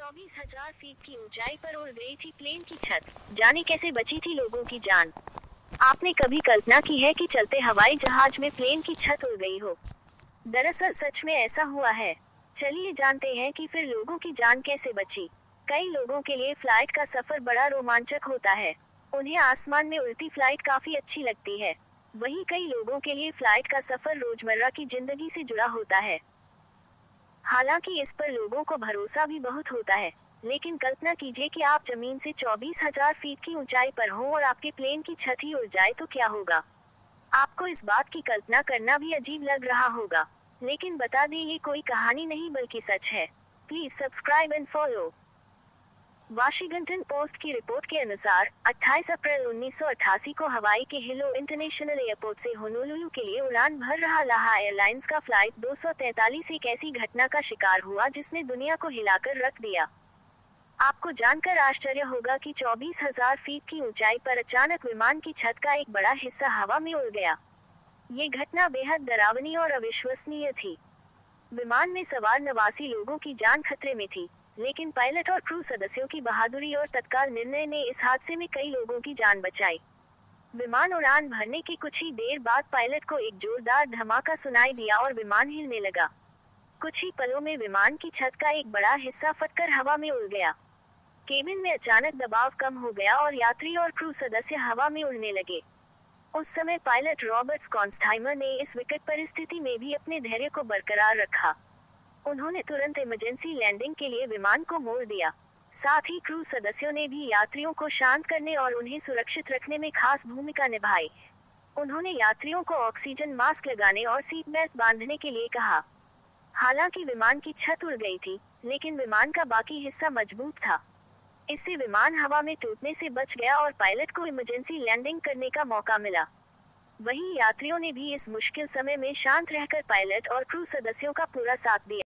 24,000 feet की ऊंचाई पर उड़ गई थी प्लेन की छत। जाने कैसे बची थी लोगों की जान। आपने कभी कल्पना की है कि चलते हवाई जहाज में प्लेन की छत उड़ गई हो? दरअसल सच में ऐसा हुआ है। चलिए जानते हैं कि फिर लोगों की जान कैसे बची। कई लोगों के लिए फ्लाइट का सफर बड़ा रोमांचक होता है। उन्हें आसमान में उड़ती फ्लाइट काफी अच्छी लगती है। वहीं कई लोगों के लिए फ्लाइट का सफर रोजमर्रा की जिंदगी से जुड़ा होता है। हालांकि इस पर लोगों को भरोसा भी बहुत होता है। लेकिन कल्पना कीजिए कि आप जमीन से 24,000 फीट की ऊंचाई पर हो और आपके प्लेन की छत ही उड़ जाए तो क्या होगा। आपको इस बात की कल्पना करना भी अजीब लग रहा होगा। लेकिन बता दें, ये कोई कहानी नहीं बल्कि सच है। Please subscribe and follow. Washington post की रिपोर्ट के अनुसार 28 अप्रैल 1988 को हवाई के हिलो इंटरनेशनल एयरपोर्ट से होनोलुलु के लिए उड़ान भर रहा लाहा एयरलाइंस का फ्लाइट 243 एक ऐसी घटना का शिकार हुआ जिसने दुनिया को हिलाकर रख दिया। आपको जानकर आश्चर्य होगा कि 24,000 फीट की ऊंचाई पर अचानक विमान की छत का एक बड़ा हिस्सा हवा में उड़ गया। ये घटना बेहद डरावनी और अविश्वसनीय थी। विमान में सवार 89 लोगों की जान खतरे में थी, लेकिन पायलट और क्रू सदस्यों की बहादुरी और तत्काल निर्णय ने इस हादसे में कई लोगों की जान बचाई। विमान उड़ान भरने की कुछ ही देर बाद पायलट को एक जोरदार धमाका सुनाई दिया और विमान हिलने लगा। कुछ ही पलों में विमान की छत का एक बड़ा हिस्सा फटकर हवा में उड़ गया। केबिन में अचानक दबाव कम हो गया और यात्री और क्रू सदस्य हवा में उड़ने लगे। उस समय पायलट रॉबर्ट कॉन्सथाइमर ने इस विकट परिस्थिति में भी अपने धैर्य को बरकरार रखा। उन्होंने तुरंत इमरजेंसी लैंडिंग के लिए विमान को मोड़ दिया। साथ ही क्रू सदस्यों ने भी यात्रियों को शांत करने और उन्हें सुरक्षित रखने में खास भूमिका निभाई। उन्होंने यात्रियों को ऑक्सीजन मास्क लगाने और सीट बेल्ट बांधने के लिए कहा। हालांकि विमान की छत उड़ गई थी, लेकिन विमान का बाकी हिस्सा मजबूत था। इससे विमान हवा में टूटने से बच गया और पायलट को इमरजेंसी लैंडिंग करने का मौका मिला। वहीं यात्रियों ने भी इस मुश्किल समय में शांत रहकर पायलट और क्रू सदस्यों का पूरा साथ दिया।